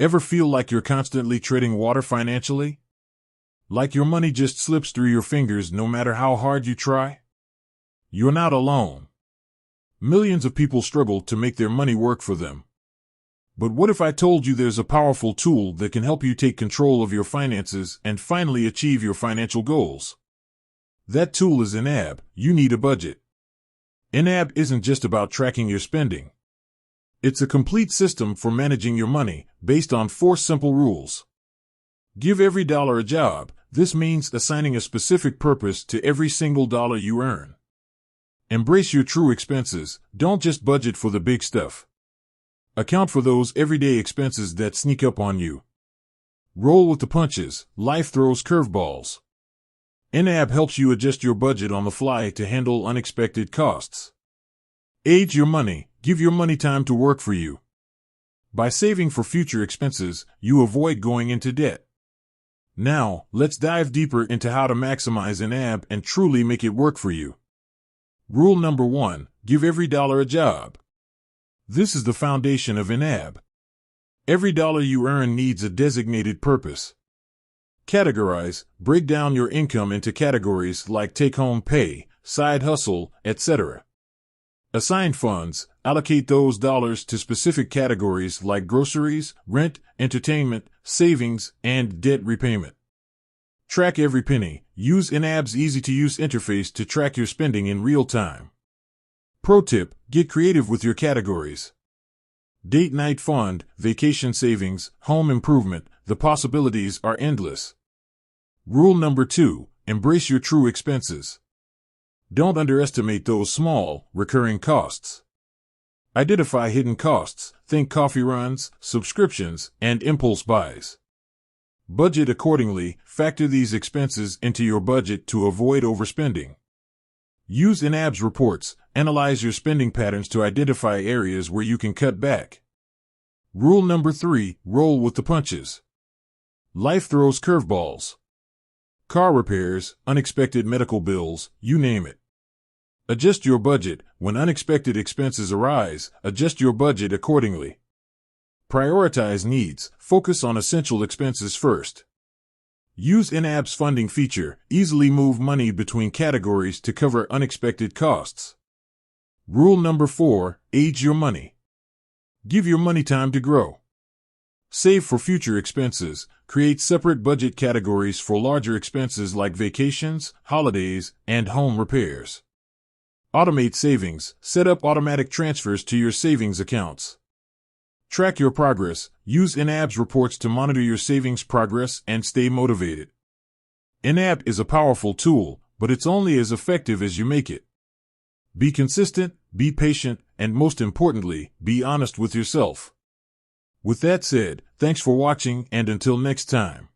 Ever feel like you're constantly treading water financially? Like your money just slips through your fingers no matter how hard you try? You're not alone. Millions of people struggle to make their money work for them. But what if I told you there's a powerful tool that can help you take control of your finances and finally achieve your financial goals? That tool is YNAB. You need a budget. YNAB isn't just about tracking your spending. It's a complete system for managing your money based on 4 simple rules. Give every dollar a job. This means assigning a specific purpose to every single dollar you earn. Embrace your true expenses. Don't just budget for the big stuff. Account for those everyday expenses that sneak up on you. Roll with the punches. Life throws curveballs. YNAB helps you adjust your budget on the fly to handle unexpected costs. Age your money. Give your money time to work for you. By saving for future expenses, you avoid going into debt. Now, let's dive deeper into how to maximize YNAB and truly make it work for you. Rule number 1. Give every dollar a job. This is the foundation of YNAB. Every dollar you earn needs a designated purpose. Categorize. Break down your income into categories like take-home pay, side hustle, etc. Assign funds. Allocate those dollars to specific categories like groceries, rent, entertainment, savings, and debt repayment. Track every penny. Use YNAB's easy-to-use interface to track your spending in real time. Pro tip: get creative with your categories. Date night fund, vacation savings, home improvement. The possibilities are endless. Rule number 2. Embrace your true expenses. Don't underestimate those small, recurring costs. Identify hidden costs. Think coffee runs, subscriptions, and impulse buys. Budget accordingly. Factor these expenses into your budget to avoid overspending. Use YNAB's reports. Analyze your spending patterns to identify areas where you can cut back. Rule number 3. Roll with the punches. Life throws curveballs. Car repairs, unexpected medical bills, you name it. Adjust your budget. When unexpected expenses arise, adjust your budget accordingly. Prioritize needs. Focus on essential expenses first. Use YNAB's funding feature. Easily move money between categories to cover unexpected costs. Rule number 4. Age your money. Give your money time to grow. Save for future expenses. Create separate budget categories for larger expenses like vacations, holidays, and home repairs. Automate savings. Set up automatic transfers to your savings accounts. Track your progress. Use YNAB's reports to monitor your savings progress and stay motivated. YNAB is a powerful tool, but it's only as effective as you make it. Be consistent, be patient, and most importantly, be honest with yourself. With that said, thanks for watching, and until next time.